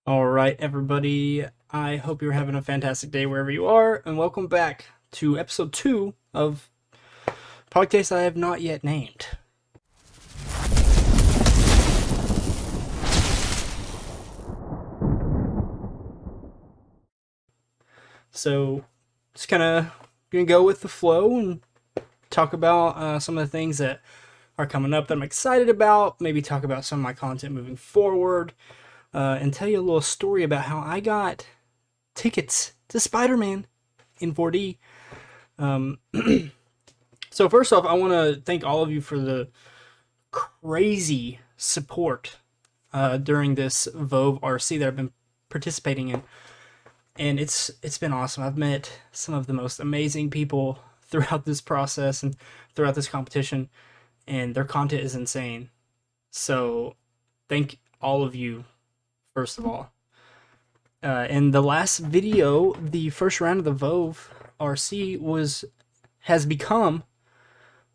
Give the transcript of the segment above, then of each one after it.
All right, everybody. I hope you're having a fantastic day wherever you are, and welcome back to episode 2 of podcast I have not yet named. So, just kind of gonna go with the flow and talk about some of the things that are coming up that I'm excited about. Maybe talk about some of my content moving forward, and tell you a little story about how I got tickets to Spiderman in 4D. Um, so first off, I want to thank all of you for the crazy support during this Vove RC that I've been participating in, and it's been awesome. I've met some of the most amazing people throughout this process and throughout this competition, and their content is insane. So, thank all of you first of all. In the last video, the first round of the Vove RC has become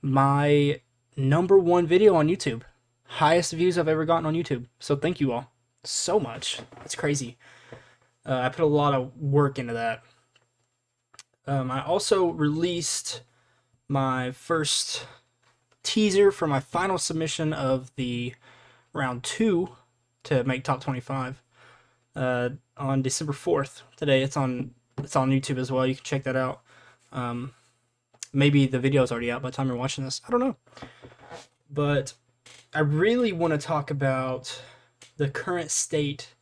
my #1 video on YouTube. Highest views I've ever gotten on YouTube. So thank you all so much. That's crazy. I put a lot of work into that. I also released my first teaser for my final submission of the round 2 to make top 25 on December 4th. Today it's on YouTube as well. You can check that out. Maybe the video is already out by the time you're watching this. I don't know. But I really want to talk about the current state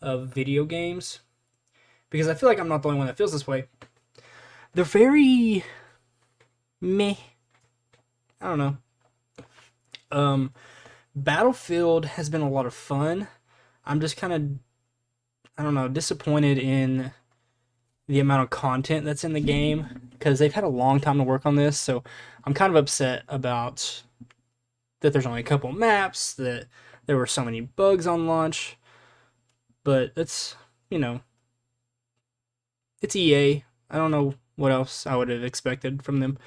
of video games, because I feel like I'm not the only one that feels this way. They're very meh. I don't know. Battlefield has been a lot of fun. I'm just kind of, I don't know, disappointed in the amount of content that's in the game, because they've had a long time to work on this. So I'm kind of upset about that there's only a couple maps, that there were so many bugs on launch. But it's, it's EA. I don't know what else I would have expected from them.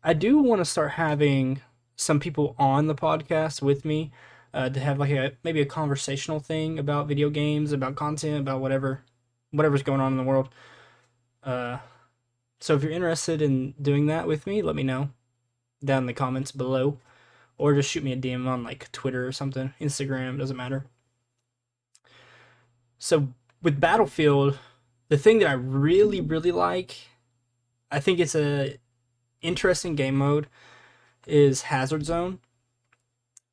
I do want to start having some people on the podcast with me, to have like maybe a conversational thing about video games, about content, about whatever's going on in the world. So if you're interested in doing that with me, let me know down in the comments below, or just shoot me a DM on like Twitter or something, Instagram, doesn't matter. So with Battlefield, the thing that I really, really like, I think it's a interesting game mode, is Hazard Zone.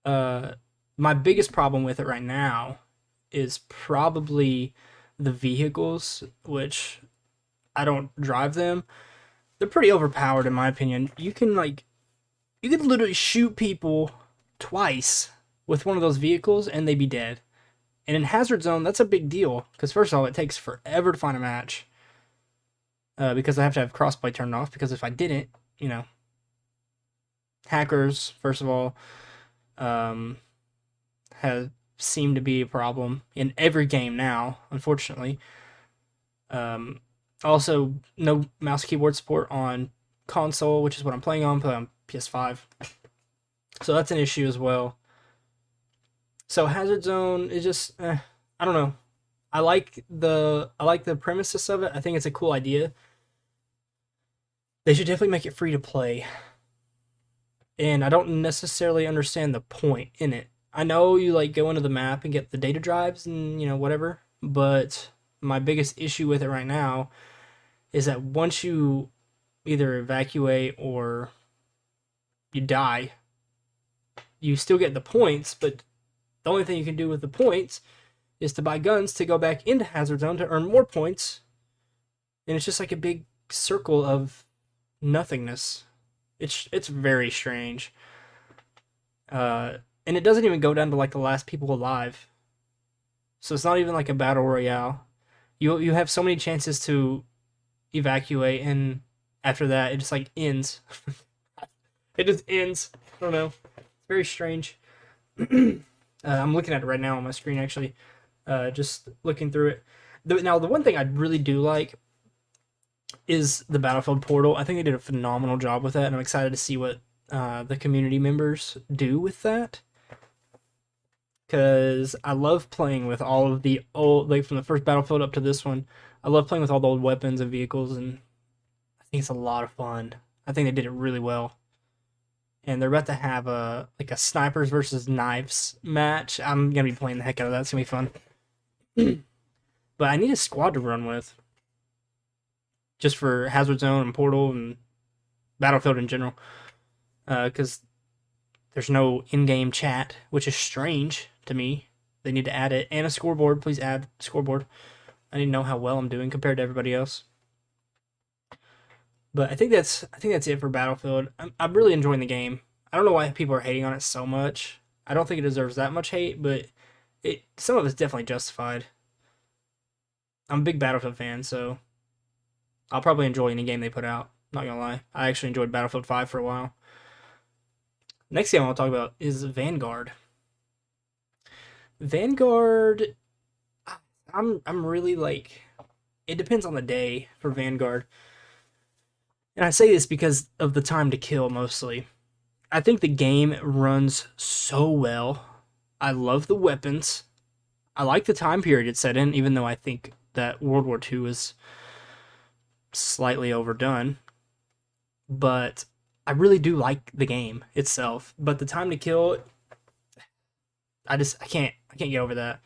My biggest problem with it right now is probably the vehicles, which I don't drive them. They're pretty overpowered in my opinion. You could literally shoot people twice with one of those vehicles and they'd be dead. And in Hazard Zone, that's a big deal, because first of all, it takes forever to find a match. Because I have to have crossplay turned off, because if I didn't, hackers, first of all, have seemed to be a problem in every game now, unfortunately. Also, no mouse keyboard support on console, which is what I'm playing on PS5. So that's an issue as well. So Hazard Zone is just, I don't know. I like the premises of it. I think it's a cool idea. They should definitely make it free to play. And I don't necessarily understand the point in it. I know you like go into the map and get the data drives and whatever, but my biggest issue with it right now is that once you either evacuate or you die, you still get the points, but the only thing you can do with the points is to buy guns to go back into Hazard Zone to earn more points. And it's just like a big circle of nothingness. It's very strange. And it doesn't even go down to like the last people alive. So it's not even like a battle royale. You have so many chances to evacuate, and after that it just like ends. It just ends. I don't know. It's very strange. I'm looking at it right now on my screen, actually. Just looking through it. Now, the one thing I really do like is the Battlefield portal. I think they did a phenomenal job with that, and I'm excited to see what the community members do with that. because I love playing with all of the old, like from the first Battlefield up to this one. I love playing with all the old weapons and vehicles, and I think it's a lot of fun. I think they did it really well. And they're about to have a snipers versus knives match. I'm gonna be playing the heck out of that. It's gonna be fun. But I need a squad to run with, just for Hazard Zone and Portal and Battlefield in general. Because there's no in-game chat, which is strange to me. They need to add it, and a scoreboard. Please add scoreboard. I need to know how well I'm doing compared to everybody else. But I think that's it for Battlefield. I'm really enjoying the game. I don't know why people are hating on it so much. I don't think it deserves that much hate, but some of it's definitely justified. I'm a big Battlefield fan, so I'll probably enjoy any game they put out. Not gonna lie, I actually enjoyed Battlefield 5 for a while. Next game I want to talk about is Vanguard. Vanguard, I'm really like, it depends on the day for Vanguard. And I say this because of the time to kill mostly. I think the game runs so well. I love the weapons. I like the time period it's set in, even though I think that World War II is slightly overdone. But I really do like the game itself. But the time to kill, I can't get over that.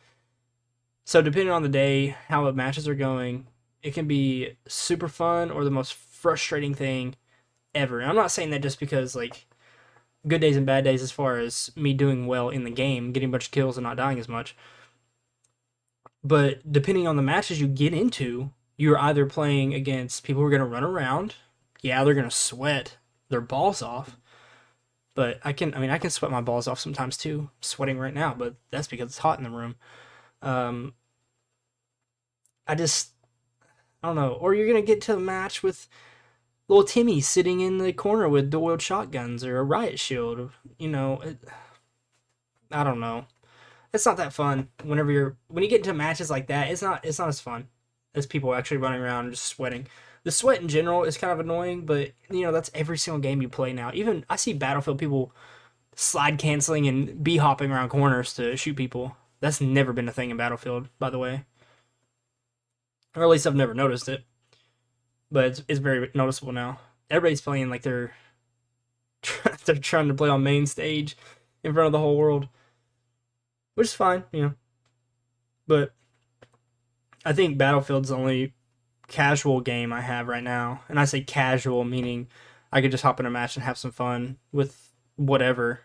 So depending on the day, how the matches are going, it can be super fun or the most frustrating thing ever. And I'm not saying that just because like good days and bad days as far as me doing well in the game, getting a bunch of kills and not dying as much. But depending on the matches you get into, you're either playing against people who are going to run around. Yeah, they're going to sweat their balls off. But I can sweat my balls off sometimes too. I'm sweating right now, but that's because it's hot in the room. Um, I don't know. Or you're going to get to a match with little Timmy sitting in the corner with dual-wield shotguns or a riot shield. I don't know. It's not that fun. When you get into matches like that, it's not as fun as people actually running around and just sweating. The sweat in general is kind of annoying, but that's every single game you play now. Even I see Battlefield people slide canceling and bee hopping around corners to shoot people. That's never been a thing in Battlefield, by the way. Or at least I've never noticed it. But it's very noticeable now. Everybody's playing like they're trying to play on main stage in front of the whole world, which is fine, But I think Battlefield's the only casual game I have right now, and I say casual meaning I could just hop in a match and have some fun with whatever.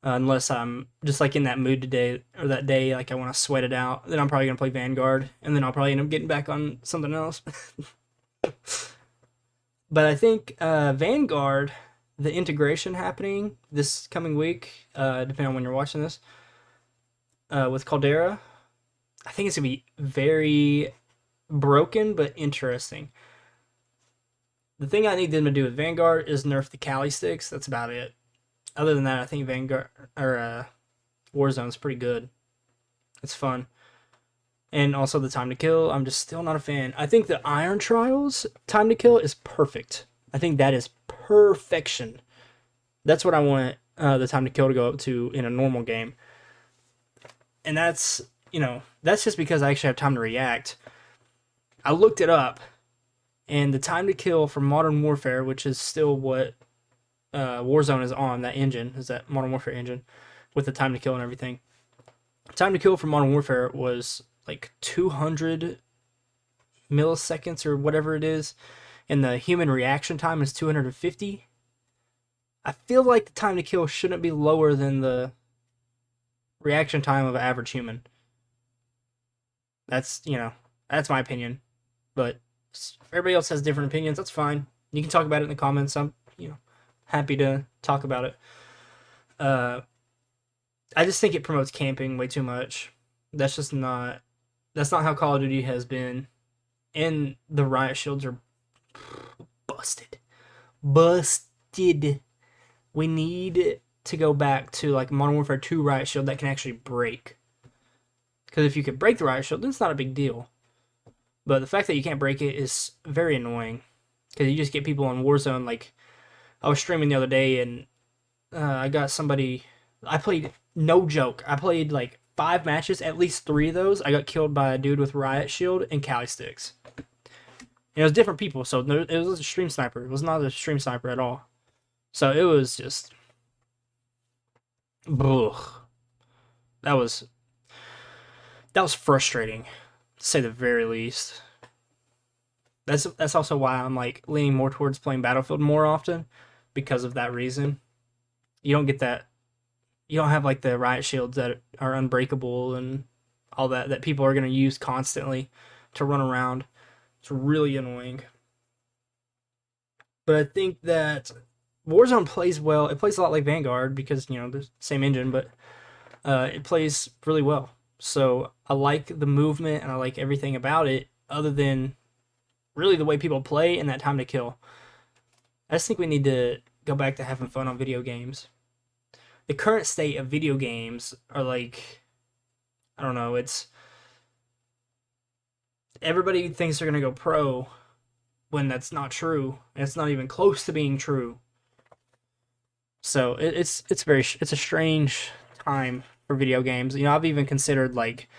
Unless I'm just like in that mood today or that day, like I want to sweat it out, then I'm probably gonna play Vanguard, and then I'll probably end up getting back on something else. But I think Vanguard, the integration happening this coming week, depending on when you're watching this, with Caldera, I think it's gonna be very broken but interesting. The thing I need them to do with Vanguard is nerf the Cali sticks. That's about it. Other than that, I think Vanguard or Warzone's pretty good. It's fun. And also the time to kill, I'm just still not a fan. I think the Iron Trials time to kill is perfect. I think that is perfection. That's what I want the time to kill to go up to in a normal game. And that's just because I actually have time to react. I looked it up, and the time to kill for Modern Warfare, which is still what Warzone is on, that engine, is that Modern Warfare engine, with the time to kill and everything. Time to kill for Modern Warfare was like 200 milliseconds or whatever it is, and the human reaction time is 250. I feel like the time to kill shouldn't be lower than the reaction time of an average human. That's my opinion. But everybody else has different opinions. That's fine. You can talk about it in the comments. I'm happy to talk about it. I just think it promotes camping way too much. That's not how Call of Duty has been. And the riot shields are busted. We need to go back to like Modern Warfare 2 riot shield that can actually break. Because if you could break the riot shield, then it's not a big deal. But the fact that you can't break it is very annoying. Because you just get people on Warzone. Like, I was streaming the other day and I got somebody. I played No joke. I played like 5 matches. At least 3 of those, I got killed by a dude with riot shield and Cali sticks. And it was different people, so it was a stream sniper. It was not a stream sniper at all. So it was just, ugh. That was frustrating, to say the very least. That's also why I'm like leaning more towards playing Battlefield more often, because of that reason. You don't get that. You don't have like the riot shields that are unbreakable and all that people are gonna use constantly to run around. It's really annoying. But I think that Warzone plays well. It plays a lot like Vanguard because the same engine, but it plays really well. So I like the movement and I like everything about it, other than really the way people play and that time to kill. I just think we need to go back to having fun on video games. The current state of video games are like, I don't know, it's everybody thinks they're gonna go pro when that's not true, and it's not even close to being true. So it's a strange time for video games. I've even considered like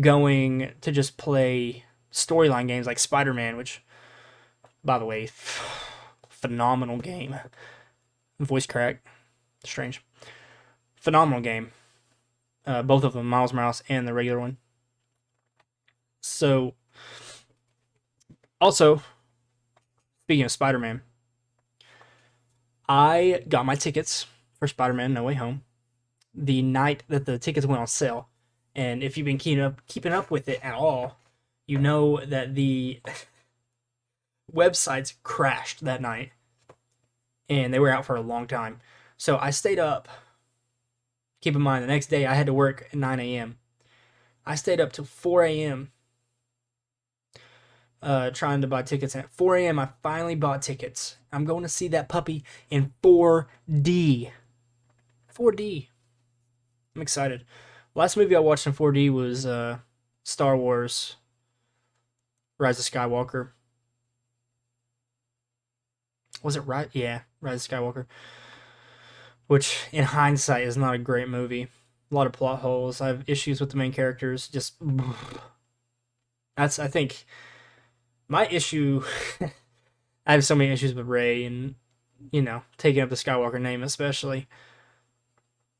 going to just play storyline games like Spiderman, which, by the way, phenomenal game. Voice crack, strange. Phenomenal game. Both of them, Miles Morales and the regular one. So, also, speaking of Spider-Man, I got my tickets for Spider-Man No Way Home the night that the tickets went on sale. And if you've been keeping up with it at all, you know that the websites crashed that night. And they were out for a long time. So I stayed up. Keep in mind, the next day I had to work at 9 a.m. I stayed up till 4 a.m. Trying to buy tickets. And at 4 a.m. I finally bought tickets. I'm going to see that puppy in 4D. 4D. I'm excited. Last movie I watched in 4D was Star Wars Rise of Skywalker. Was it right? Yeah, Rise of Skywalker. Which, in hindsight, is not a great movie. A lot of plot holes. I have issues with the main characters. Just, I think, my issue. I have so many issues with Rey and, taking up the Skywalker name, especially.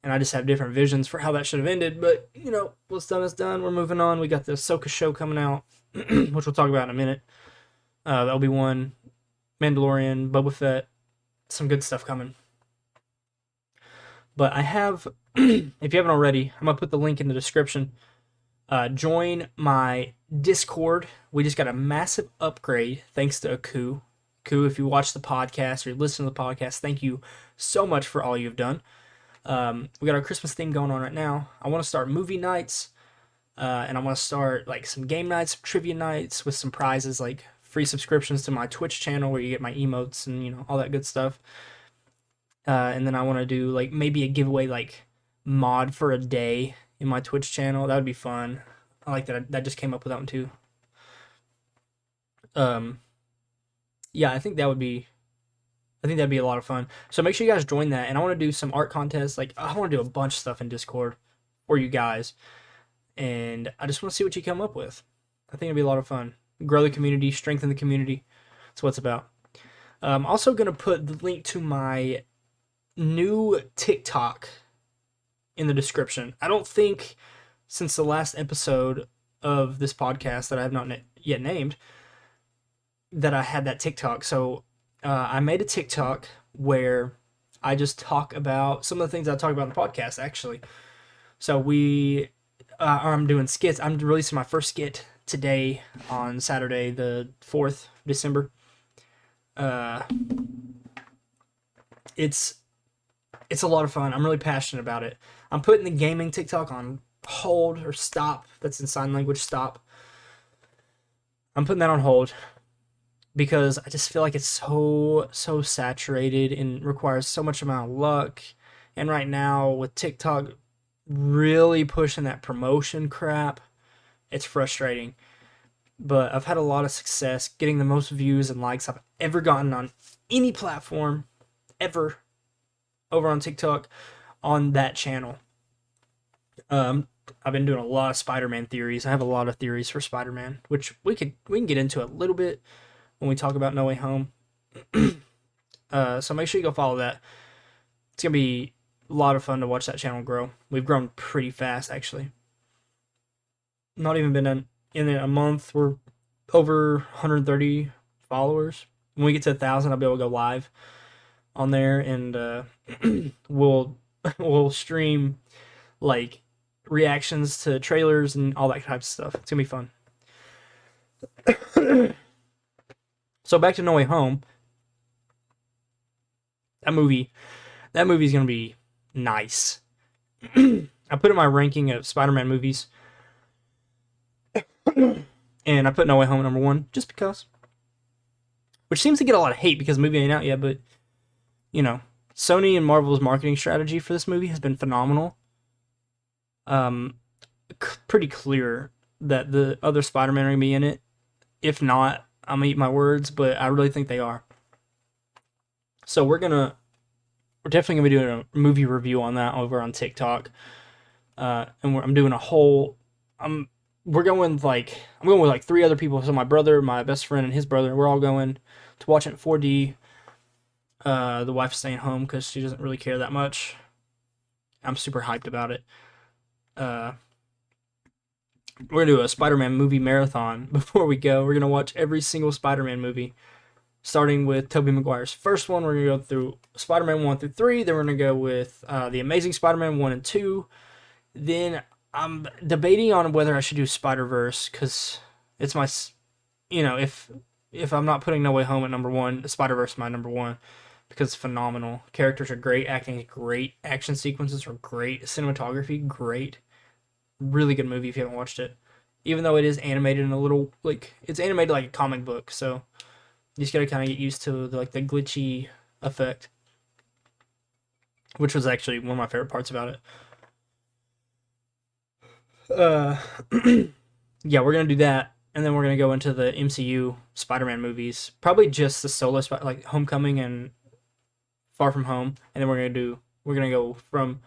And I just have different visions for how that should have ended. But, what's done is done. We're moving on. We got the Ahsoka show coming out, which we'll talk about in a minute. Obi-Wan, Mandalorian, Boba Fett. Some good stuff coming. But I have, if you haven't already, I'm going to put the link in the description. Join my Discord. We just got a massive upgrade thanks to Aku. Aku, if you watch the podcast or you listen to the podcast, thank you so much for all you've done. We got our Christmas theme going on right now. I want to start movie nights, and I want to start like some game nights, trivia nights with some prizes like free subscriptions to my Twitch channel where you get my emotes and all that good stuff. And then I want to do like maybe a giveaway like mod for a day in my Twitch channel. That would be fun. I like that. That just came up with that one too. Yeah, I think that'd be a lot of fun. So make sure you guys join that. And I want to do some art contests. Like I want to do a bunch of stuff in Discord for you guys. And I just want to see what you come up with. I think it'd be a lot of fun. Grow the community, strengthen the community. That's what it's about. I'm also going to put the link to my new TikTok in the description. I don't think since the last episode of this podcast that I have not yet named that I had that TikTok. So I made a TikTok where I just talk about some of the things I talk about in the podcast, actually. So I'm doing skits. I'm releasing my first skit today on Saturday, the 4th December. It's a lot of fun. I'm really passionate about it. I'm putting the gaming TikTok on hold or stop. That's in sign language, stop. I'm putting that on hold because I just feel like it's so saturated and requires so much amount of luck. And right now with TikTok really pushing that promotion crap, it's frustrating. But I've had a lot of success getting the most views and likes I've ever gotten on any platform ever over on TikTok on that channel. Um, I've been doing a lot of Spider-Man theories. I have a lot of theories for Spider-Man, which we can get into a little bit when we talk about No Way Home. So make sure you go follow that. It's gonna be a lot of fun to watch that channel grow. We've grown pretty fast, actually. Not even been in a month. We're over 130 followers. When we get to 1,000, I'll be able to go live on there, and we'll we'll stream like reactions to trailers and all that type of stuff. It's gonna be fun. So back to No Way Home. That movie, that movie's gonna be nice. I put in my ranking of Spider-Man movies, and I put No Way Home at number one just because. Which seems to get a lot of hate because the movie ain't out yet, but you know, Sony and Marvel's marketing strategy for this movie has been phenomenal. Um, Pretty clear that the other Spider-Man are gonna be in it. If not, I'm gonna eat my words, but I really think they are. So we're definitely gonna be doing a movie review on that over on TikTok. And I'm doing a whole. We're going like I'm going with like three other people. So my brother, my best friend, and his brother. We're all going to watch it in 4D. The wife's staying home because she doesn't really care that much. I'm super hyped about it. Uh, we're gonna do a Spider-Man movie marathon before we go. We're gonna watch every single Spider-Man movie, starting with Tobey Maguire's first one. We're gonna go through Spider-Man 1 through 3. Then we're gonna go with the Amazing Spider-Man 1 and 2. Then I'm debating on whether I should do Spider-Verse because it's my, if I'm not putting No Way Home at number one, Spider-Verse is my number one because it's phenomenal. Characters are great, acting is great, action sequences are great, cinematography great. Really good movie if you haven't watched it. Even though it is animated in a little it's animated like a comic book, so you just gotta kind of get used to the glitchy effect, which was actually one of my favorite parts about it. Uh, yeah, we're gonna do that, and then we're gonna go into the MCU Spider-Man movies. Probably just the solo like Homecoming and Far From Home, and then we're gonna go from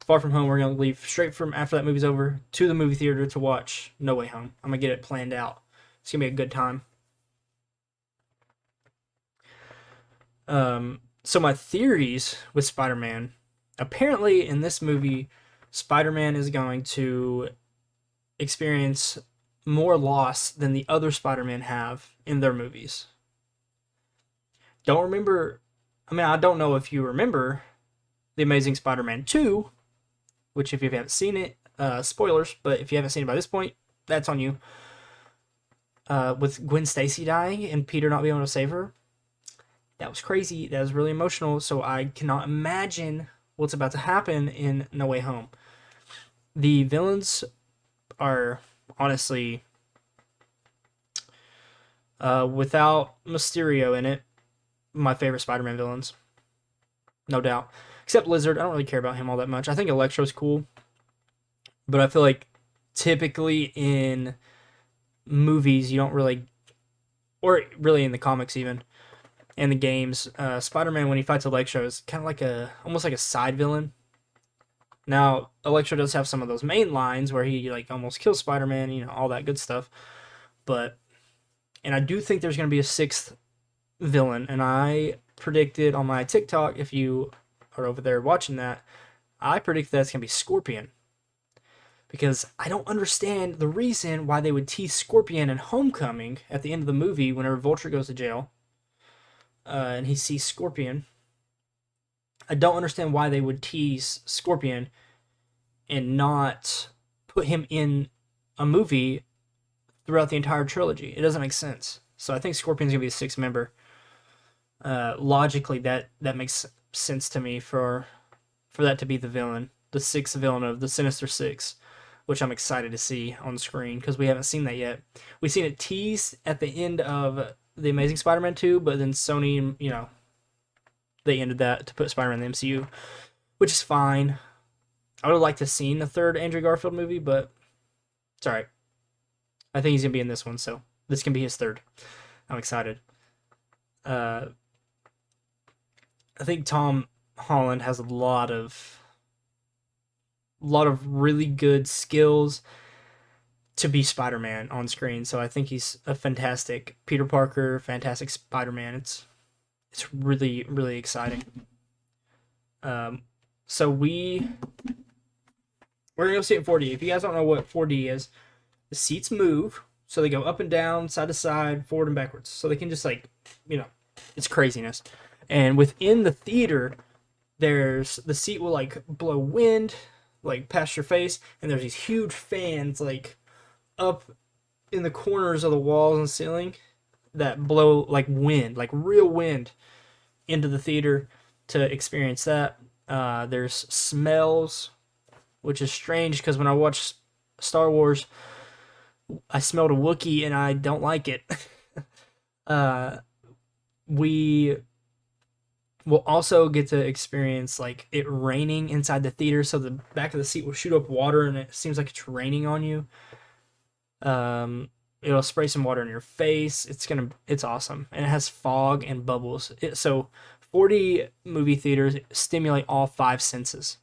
Far From Home. We're gonna leave straight from after that movie's over to the movie theater to watch No Way Home. I'm gonna get it planned out. It's gonna be a good time. So my theories with Spider-Man. Apparently, in this movie, Spider-Man is going to experience more loss than the other Spider-Man have in their movies. Don't remember. I mean, I don't know if you remember the Amazing Spider-Man 2, which if you haven't seen it, spoilers. But if you haven't seen it by this point, that's on you. With Gwen Stacy dying and Peter not being able to save her, that was crazy. That was really emotional. So I cannot imagine what's about to happen in No Way Home. The villains are honestly, without Mysterio in it, my favorite Spider-Man villains, no doubt. Except Lizard, I don't really care about him all that much. I think Electro's cool, but I feel like typically in movies you don't really, or really in the comics even, and the games, Spider-Man when he fights Electro is kind of like almost like a side villain. Now Electro does have some of those main lines where he like almost kills Spider-Man, all that good stuff, but and I do think there's going to be a sixth villain, and I predicted on my TikTok, if you are over there watching that, I predict that's going to be Scorpion. Because I don't understand the reason why they would tease Scorpion in Homecoming at the end of the movie whenever Vulture goes to jail, and he sees Scorpion. I don't understand why they would tease Scorpion and not put him in a movie throughout the entire trilogy. It doesn't make sense. So I think Scorpion's going to be a sixth member. Logically, that makes sense to me for that to be the villain, the sixth villain of the Sinister Six, which I'm excited to see on the screen because we haven't seen that yet. We've seen it teased at the end of the Amazing Spider-Man 2, but then Sony, they ended that to put Spider-Man in the MCU, which is fine. I would have liked to have seen the third Andrew Garfield movie, but it's alright. I think he's going to be in this one, so this can be his third. I'm excited. I think Tom Holland has a lot of lot of really good skills to be Spider-Man on screen. So I think he's a fantastic Peter Parker, fantastic Spider-Man. It's really really exciting. Um, so we're gonna go see it in 4D. If you guys don't know what 4D is, the seats move, so they go up and down, side to side, forward and backwards. So they can just like, it's craziness. And within the theater, there's the seat will like blow wind like past your face, and there's these huge fans like up in the corners of the walls and ceiling that blow like wind, like real wind into the theater to experience that. There's smells, which is strange because when I watch Star Wars, I smelled a Wookiee and I don't like it. uh, we will also get to experience like it raining inside the theater, so the back of the seat will shoot up water and it seems like it's raining on you. It'll spray some water in your face. It's awesome, and it has fog and bubbles. So 4D movie theaters stimulate all five senses.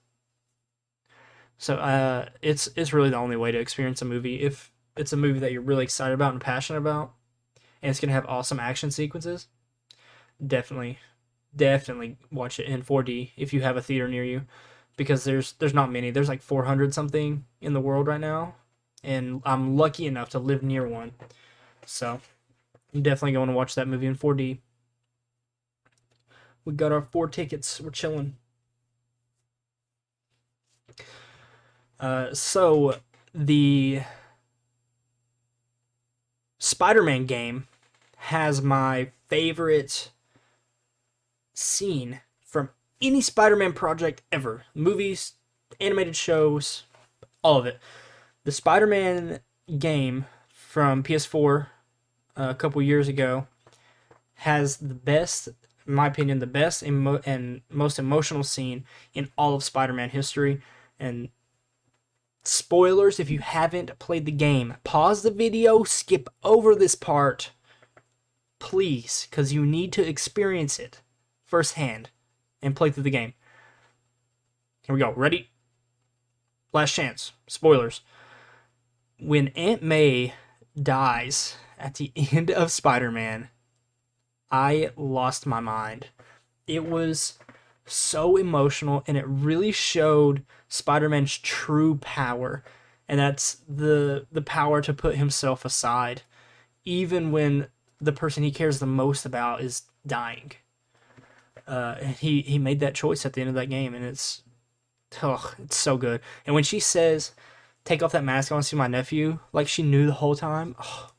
So it's really the only way to experience a movie if it's a movie that you're really excited about and passionate about, and it's gonna have awesome action sequences. Definitely, definitely watch it in 4D if you have a theater near you, because there's not many. There's like 400 something in the world right now, and I'm lucky enough to live near one. So I'm definitely going to watch that movie in 4D. We got our 4 tickets. We're chilling. So the Spider-Man game has my favorite scene from any Spider-Man project ever. Movies, animated shows, all of it. The Spider-Man game from PS4 a couple years ago has the best, in my opinion, the best and most emotional scene in all of Spider-Man history. And spoilers, if you haven't played the game, pause the video, skip over this part, please, because you need to experience it firsthand and play through the game. Here we go. Ready? Last chance. Spoilers. When Aunt May dies at the end of Spider-Man, I lost my mind. It was so emotional, and it really showed Spider-Man's true power, and that's the power to put himself aside, even when the person he cares the most about is dying. He made that choice at the end of that game, and it's so good. And when she says, "Take off that mask, I want to see my nephew," like she knew the whole time. Oh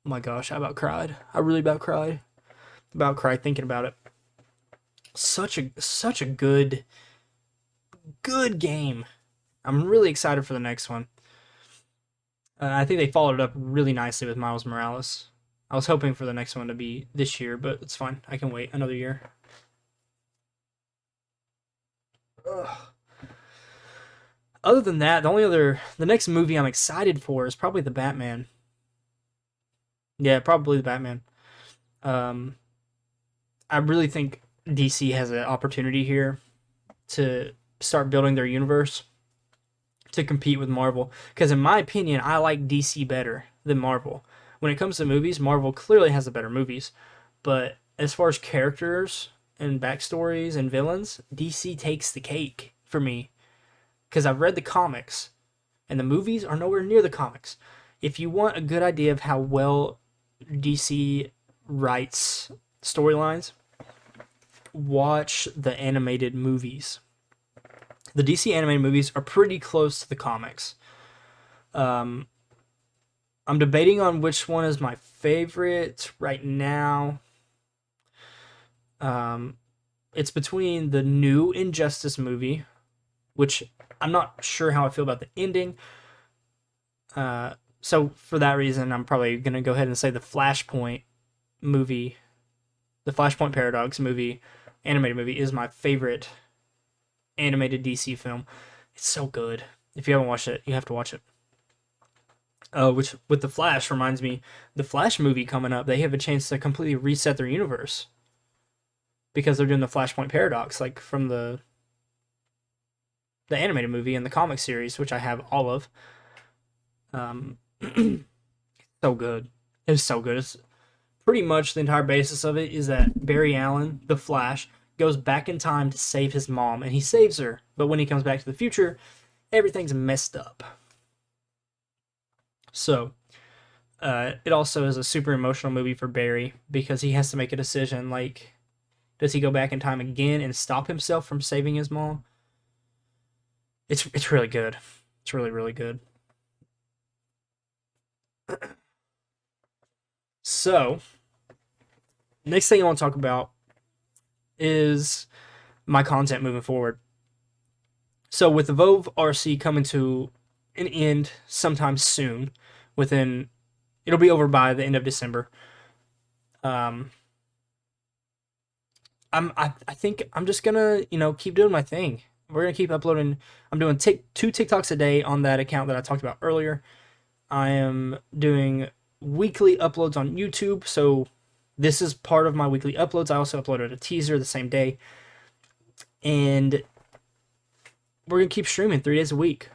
my gosh, I about cried. I really about cried. About cried thinking about it. Such a good game. I'm really excited for the next one. I think they followed it up really nicely with Miles Morales. I was hoping for the next one to be this year, but it's fine. I can wait another year. Ugh. Other than that, the next movie I'm excited for is probably the Batman. Yeah, probably the Batman. I really think DC has an opportunity here to start building their universe to compete with Marvel. Because in my opinion, I like DC better than Marvel. When it comes to movies, Marvel clearly has the better movies. But as far as characters and backstories and villains, DC takes the cake for me. Because I've read the comics, and the movies are nowhere near the comics. If you want a good idea of how well DC writes storylines, watch the animated movies. The DC animated movies are pretty close to the comics. I'm debating on which one is my favorite right now. It's between the new Injustice movie, which I'm not sure how I feel about the ending. So for that reason, I'm probably going to go ahead and say the Flashpoint movie, the Flashpoint Paradox movie, animated movie, is my favorite animated DC film. It's so good. If you haven't watched it, you have to watch it. Which, with the Flash, reminds me, the Flash movie coming up, they have a chance to completely reset their universe. Because they're doing the Flashpoint Paradox, like from the the animated movie and the comic series, which I have all of. So good. It was so good. It's pretty much the entire basis of it is that Barry Allen, the Flash, goes back in time to save his mom, and he saves her. But when he comes back to the future, everything's messed up. So, it also is a super emotional movie for Barry because he has to make a decision. Like, does he go back in time again and stop himself from saving his mom? It's really good. It's really, really good. So, next thing I want to talk about is my content moving forward. So, with the Vove RC coming to an end sometime soon, it'll be over by the end of December. I think I'm just gonna keep doing my thing. We're gonna keep uploading. I'm doing 2 TikToks a day on that account that I talked about earlier. I am doing weekly uploads on YouTube, so this is part of my weekly uploads. I also uploaded a teaser the same day, and we're gonna keep streaming 3 days a week.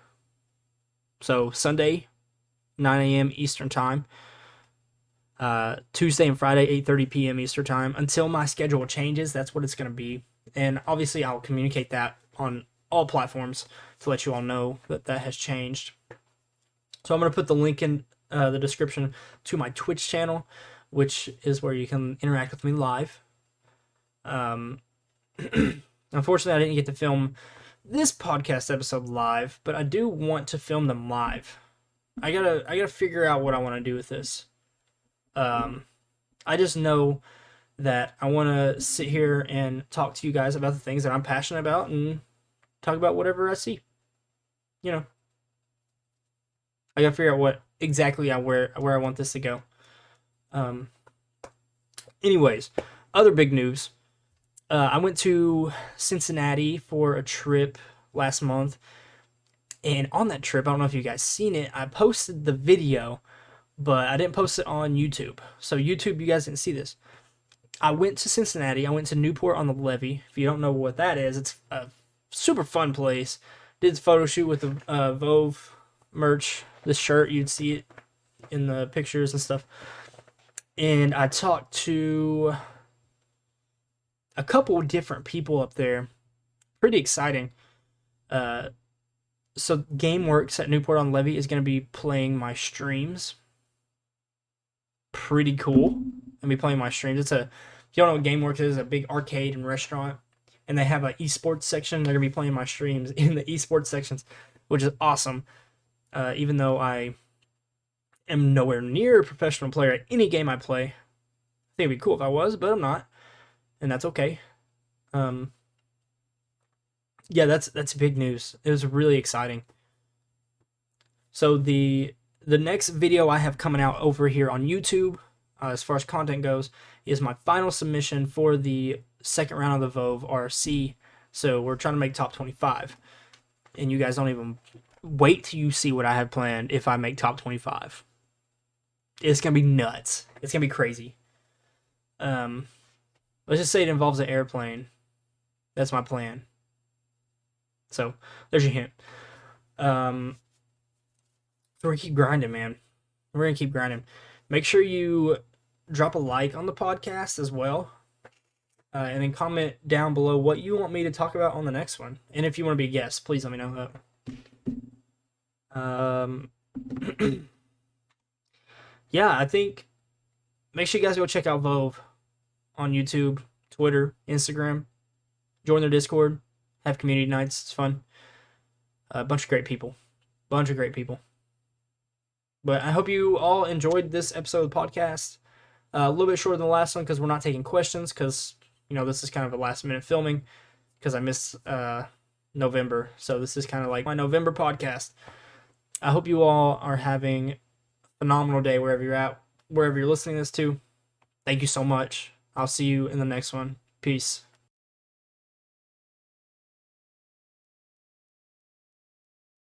So Sunday, 9 a.m. Eastern time. Tuesday and Friday, 8:30 p.m. Eastern time. Until my schedule changes, that's what it's going to be. And obviously, I'll communicate that on all platforms to let you all know that that has changed. So I'm going to put the link in the description to my Twitch channel, which is where you can interact with me live. Unfortunately, I didn't get to film this podcast episode live, but I do want to film them live. I gotta figure out what I want to do with this. I just know that I want to sit here and talk to you guys about the things that I'm passionate about and talk about whatever I see. I gotta figure out what exactly where I want this to go. Anyways, other big news. I went to Cincinnati for a trip last month, and on that trip, I don't know if you guys seen it, I posted the video, but I didn't post it on YouTube. So YouTube, you guys didn't see this. I went to Cincinnati. I went to Newport on the Levee. If you don't know what that is, it's a super fun place. Did a photo shoot with the Vove merch, the shirt. You'd see it in the pictures and stuff. And I talked to a couple different people up there. Pretty exciting. So GameWorks at Newport on the Levee is going to be playing my streams. Pretty cool. I'll be playing my streams. If you don't know what GameWorks is, a big arcade and restaurant, and they have an esports section. They're gonna be playing my streams in the esports sections, which is awesome. Even though I am nowhere near a professional player at any game I play, I think it'd be cool if I was, but I'm not, and that's okay. Yeah, that's big news. It was really exciting. So the next video I have coming out over here on YouTube, as far as content goes, is my final submission for the second round of the Vove RC. So we're trying to make top 25. And you guys don't even wait till you see what I have planned if I make top 25. It's going to be nuts. It's going to be crazy. Let's just say it involves an airplane. That's my plan. So there's your hint. So we're going to keep grinding, man. We're going to keep grinding. Make sure you drop a like on the podcast as well. And then comment down below what you want me to talk about on the next one. And if you want to be a guest, please let me know that. Yeah, I think make sure you guys go check out Vove on YouTube, Twitter, Instagram. Join their Discord. Have community nights. It's fun. A bunch of great people. But I hope you all enjoyed this episode of the podcast. A little bit shorter than the last one because we're not taking questions because, this is kind of a last-minute filming because I missed November. So this is kind of like my November podcast. I hope you all are having a phenomenal day wherever you're at, wherever you're listening to this to. Thank you so much. I'll see you in the next one. Peace.